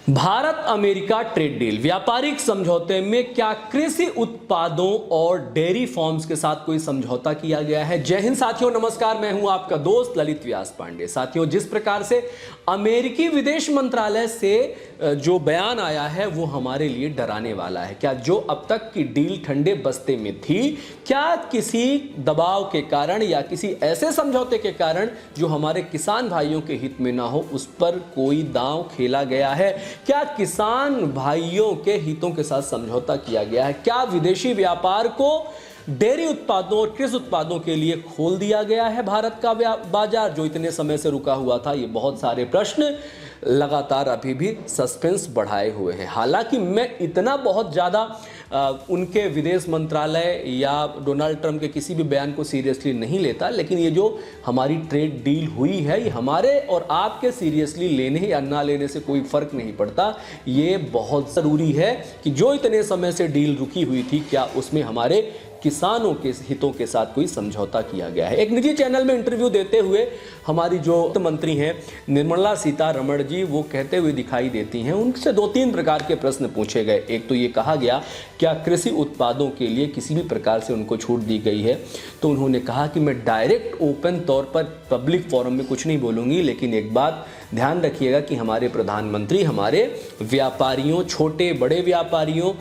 Bharat America trade deal व्यापारिक समझौते में क्या कृषि उत्पादों और डेयरी फॉर्म्स के साथ कोई समझौता किया गया है। जय हिंद साथियों, नमस्कार। मैं हूं आपका दोस्त ललित व्यास पांडे। साथियों, जिस प्रकार से अमेरिकी विदेश मंत्रालय से जो बयान आया है वो हमारे लिए डराने वाला है। क्या जो अब तक की डील ठंडे बस्ते में थी, क्या किसी दबाव के कारण या किसी ऐसे समझौते के कारण जो हमारे किसान भाइयों के हित में ना हो, उस पर कोई दांव खेला गया है? क्या किसान भाइयों के हितों के साथ समझौता किया गया है? क्या विदेशी व्यापार को डेयरी उत्पादों और कृषि उत्पादों के लिए खोल दिया गया है भारत का बाजार जो इतने समय से रुका हुआ था? ये बहुत सारे प्रश्न लगातार अभी भी सस्पेंस बढ़ाए हुए हैं। हालांकि मैं इतना बहुत ज़्यादा उनके विदेश मंत्रालय या डोनाल्ड ट्रंप के किसी भी बयान को सीरियसली नहीं लेता, लेकिन ये जो हमारी ट्रेड डील हुई है ये हमारे और आपके सीरियसली लेने या ना लेने से कोई फर्क नहीं पड़ता। ये बहुत ज़रूरी है कि जो इतने समय से डील रुकी हुई थी, क्या उसमें हमारे किसानों के हितों के साथ कोई समझौता किया गया है। एक निजी चैनल में इंटरव्यू देते हुए हमारी जो मंत्री हैं निर्मला सीतारमण जी, वो कहते हुए दिखाई देती हैं। उनसे 2-3 प्रकार के प्रश्न पूछे गए। एक तो ये कहा गया क्या कृषि उत्पादों के लिए किसी भी प्रकार से उनको छूट दी गई है, तो उन्होंने कहा कि मैं डायरेक्ट ओपन तौर पर पब्लिक फोरम में कुछ नहीं बोलूँगी, लेकिन एक बात ध्यान रखिएगा कि हमारे प्रधानमंत्री हमारे व्यापारियों, छोटे बड़े व्यापारियों,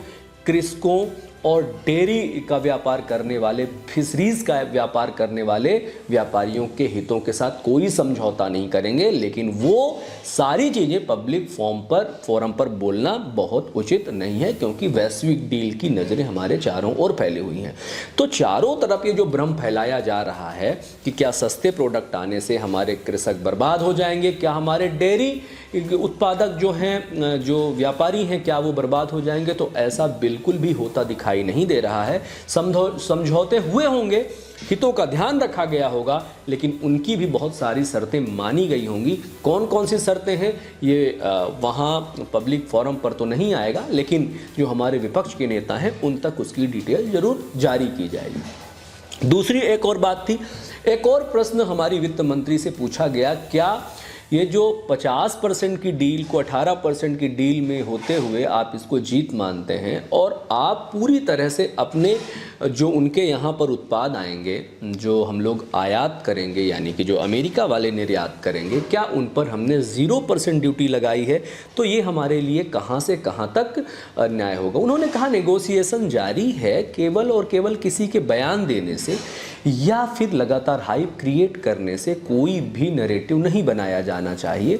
कृषकों और डेयरी का व्यापार करने वाले, फिशरीज का व्यापार करने वाले व्यापारियों के हितों के साथ कोई समझौता नहीं करेंगे। लेकिन वो सारी चीज़ें पब्लिक फोरम पर बोलना बहुत उचित नहीं है, क्योंकि वैश्विक डील की नज़रें हमारे चारों ओर फैली हुई हैं। तो चारों तरफ ये जो भ्रम फैलाया जा रहा है कि क्या सस्ते प्रोडक्ट आने से हमारे कृषक बर्बाद हो जाएंगे, क्या हमारे डेयरी उत्पादक जो हैं, जो व्यापारी हैं, क्या वो बर्बाद हो जाएंगे, तो ऐसा बिल्कुल भी होता दिखाई नहीं दे रहा है। समझौते हुए होंगे, हितों का ध्यान रखा गया होगा, लेकिन उनकी भी बहुत सारी शर्तें मानी गई होंगी। कौन कौन सी शर्तें हैं ये वहाँ पब्लिक फोरम पर तो नहीं आएगा, लेकिन जो हमारे विपक्ष के नेता हैं उन तक उसकी डिटेल जरूर जारी की जाएगी। दूसरी एक और बात थी, एक और प्रश्न हमारी वित्त मंत्री से पूछा गया, क्या ये जो 50% की डील को 18% की डील में होते हुए आप इसको जीत मानते हैं, और आप पूरी तरह से अपने जो उनके यहाँ पर उत्पाद आएंगे, जो हम लोग आयात करेंगे, यानी कि जो अमेरिका वाले निर्यात करेंगे, क्या उन पर हमने 0% ड्यूटी लगाई है, तो ये हमारे लिए कहाँ से कहाँ तक न्याय होगा? उन्होंने कहा नेगोशिएशन जारी है, केवल और केवल किसी के बयान देने से या फिर लगातार हाइप क्रिएट करने से कोई भी नैरेटिव नहीं बनाया जाना चाहिए।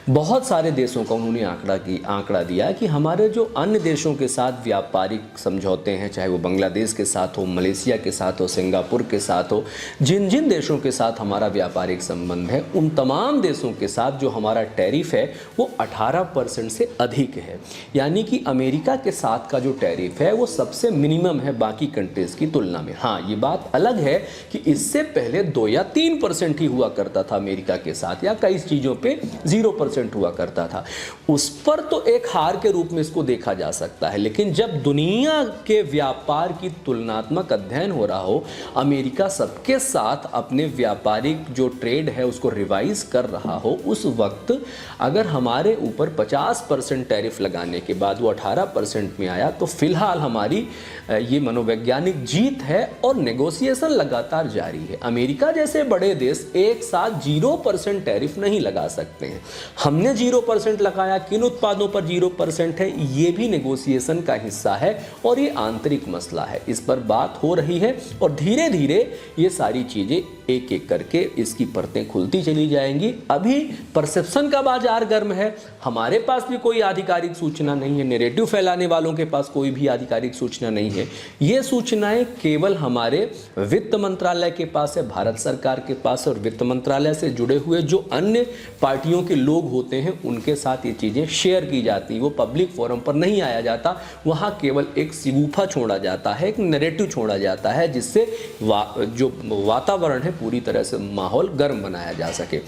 बहुत सारे देशों का उन्होंने आंकड़ा दिया कि हमारे जो अन्य देशों के साथ व्यापारिक समझौते हैं, चाहे वो बांग्लादेश के साथ हो, मलेशिया के साथ हो, सिंगापुर के साथ हो, जिन जिन देशों के साथ हमारा व्यापारिक संबंध है, उन तमाम देशों के साथ जो हमारा टैरिफ है वो 18% से अधिक है। यानी कि अमेरिका के साथ का जो टैरिफ है वो सबसे मिनिमम है बाकी कंट्रीज की तुलना में। हाँ, ये बात अलग है कि इससे पहले 2 या 3% ही हुआ करता था अमेरिका के साथ, या कई चीज़ों पे 0% हुआ करता था। उस पर तो एक हार के रूप में इसको देखा जा सकता है, लेकिन जब दुनिया के व्यापार की तुलनात्मक अध्ययन हो रहा हो, अमेरिका सबके साथ अपने व्यापारिक जो ट्रेड है उसको रिवाइज कर रहा हो, उस वक्त अगर हमारे ऊपर 50% टैरिफ लगाने के बाद वो 18% में आया, तो फिलहाल हमारी ये मनोवैज्ञानिक जीत है और नेगोशिएशन लगातार जारी है। अमेरिका जैसे बड़े देश एक साथ 0% टैरिफ नहीं लगा सकते हैं। हमने 0% लगाया, किन उत्पादों पर 0% है, ये भी नेगोशिएशन का हिस्सा है और ये आंतरिक मसला है। इस पर बात हो रही है और धीरे धीरे ये सारी चीज़ें एक एक करके इसकी परतें खुलती चली जाएंगी। अभी परसेप्शन का बाजार गर्म है, हमारे पास भी कोई आधिकारिक सूचना नहीं है, नैरेटिव फैलाने वालों के पास कोई भी आधिकारिक सूचना नहीं है। ये सूचनाएं केवल हमारे वित्त मंत्रालय के पास है, भारत सरकार के पास, और वित्त मंत्रालय से जुड़े हुए जो अन्य पार्टियों के लोग होते हैं उनके साथ ये चीज़ें शेयर की जाती, वो पब्लिक फोरम पर नहीं आया जाता। वहाँ केवल एक सिगूफा छोड़ा जाता है, एक नैरेटिव छोड़ा जाता है, जिससे जो वातावरण है पूरी तरह से माहौल गर्म बनाया जा सके।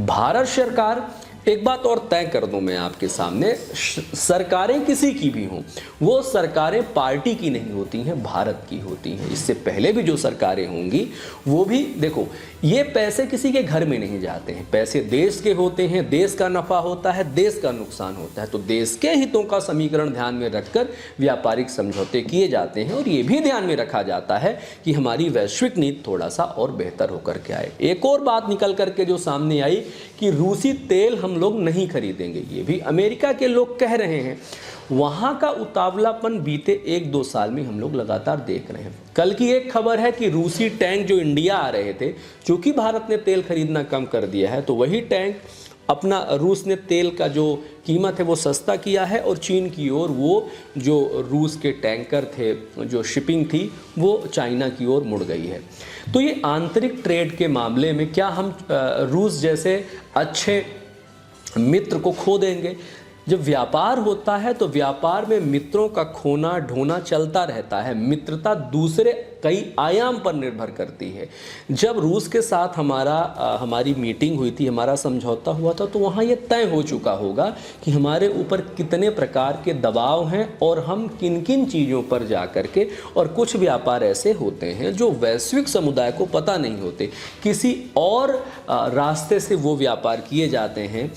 भारत सरकार एक बात और तय कर दूं मैं आपके सामने, सरकारें किसी की भी हों, वो सरकारें पार्टी की नहीं होती हैं, भारत की होती हैं। इससे पहले भी जो सरकारें होंगी वो भी, देखो, ये पैसे किसी के घर में नहीं जाते हैं, पैसे देश के होते हैं, देश का नफा होता है, देश का नुकसान होता है। तो देश के हितों का समीकरण ध्यान में रखकर व्यापारिक समझौते किए जाते हैं और ये भी ध्यान में रखा जाता है कि हमारी वैश्विक नीति थोड़ा सा और बेहतर होकर के आए। एक और बात निकल करके जो सामने आई कि रूसी तेल हम लोग नहीं खरीदेंगे, ये भी अमेरिका के लोग कह रहे हैं। वहां का उतावलापन बीते 1-2 साल में हम लोग लगातार देख रहे हैं। कल की एक खबर है कि रूसी टैंक जो इंडिया आ रहे थे, चूंकि भारत ने तेल खरीदना कम कर दिया है, तो वही टैंक अपना, रूस ने तेल का जो कीमत है वो सस्ता किया है और चीन की ओर वो जो रूस के टैंकर थे, जो शिपिंग थी, वो चाइना की ओर मुड़ गई है। तो ये आंतरिक ट्रेड के मामले में क्या हम रूस जैसे अच्छे मित्र को खो देंगे? जब व्यापार होता है तो व्यापार में मित्रों का खोना ढोना चलता रहता है। मित्रता दूसरे कई आयाम पर निर्भर करती है। जब रूस के साथ हमारी मीटिंग हुई थी, हमारा समझौता हुआ था, तो वहाँ ये तय हो चुका होगा कि हमारे ऊपर कितने प्रकार के दबाव हैं और हम किन किन चीज़ों पर जा कर के, और कुछ व्यापार ऐसे होते हैं जो वैश्विक समुदाय को पता नहीं होते, किसी और रास्ते से वो व्यापार किए जाते हैं,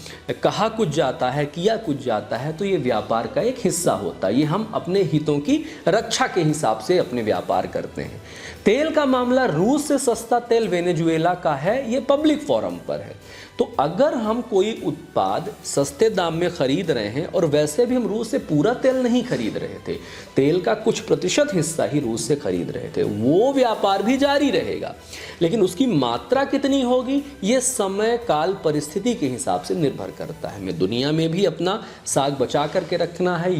कहा कुछ जाता है, किया कुछ जाता है, तो ये व्यापार का एक हिस्सा होता है। ये हम अपने हितों की रक्षा के हिसाब से अपने व्यापार करते हैं। तेल का मामला, रूस से सस्ता तेल वेनेजुएला का है, ये पब्लिक फोरम पर है। तो अगर हम कोई उत्पाद सस्ते दाम में खरीद रहे हैं, और वैसे भी हम रूस से पूरा तेल नहीं खरीद रहे थे, तेल का कुछ प्रतिशत हिस्सा ही रूस से खरीद रहे थे, वो व्यापार भी जारी रहेगा। लेकिन उसकी मात्रा कितनी होगी, ये समय काल परिस्थिति के हिसाब से निर्भर करता है। हमें दुनिया में भी अपना साग बचा करके रखना है।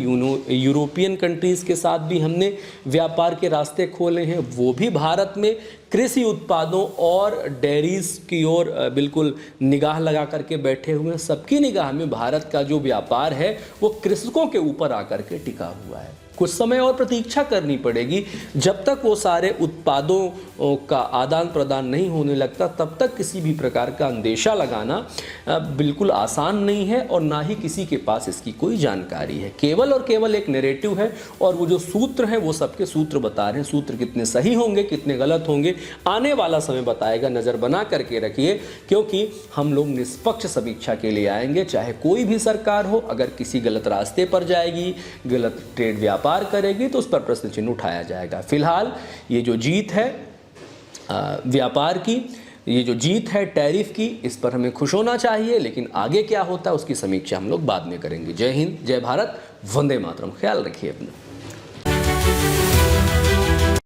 यूरोपियन कंट्रीज़ के साथ भी हमने व्यापार के रास्ते खोले हैं, वो भी भारत में कृषि उत्पादों और डेयरीज की ओर बिल्कुल निगाह लगा करके बैठे हुए हैं। सबकी निगाह में भारत का जो व्यापार है वो कृषकों के ऊपर आकर के टिका हुआ है। कुछ समय और प्रतीक्षा करनी पड़ेगी। जब तक वो सारे उत्पादों का आदान प्रदान नहीं होने लगता, तब तक किसी भी प्रकार का अंदेशा लगाना बिल्कुल आसान नहीं है, और ना ही किसी के पास इसकी कोई जानकारी है। केवल और केवल एक नैरेटिव है, और वो जो सूत्र हैं वो सबके सूत्र बता रहे हैं। सूत्र कितने सही होंगे, कितने गलत होंगे, आने वाला समय बताएगा। नज़र बना करके रखिए, क्योंकि हम लोग निष्पक्ष समीक्षा के लिए आएंगे। चाहे कोई भी सरकार हो, अगर किसी गलत रास्ते पर जाएगी, गलत ट्रेड व्यापार करेगी, तो उस पर प्रश्न चिन्ह उठाया जाएगा। फिलहाल ये जो जीत है व्यापार की, ये जो जीत है टैरिफ की, इस पर हमें खुश होना चाहिए। लेकिन आगे क्या होता है उसकी समीक्षा हम लोग बाद में करेंगे। जय हिंद, जय भारत, वंदे मातरम। ख्याल रखिए अपना।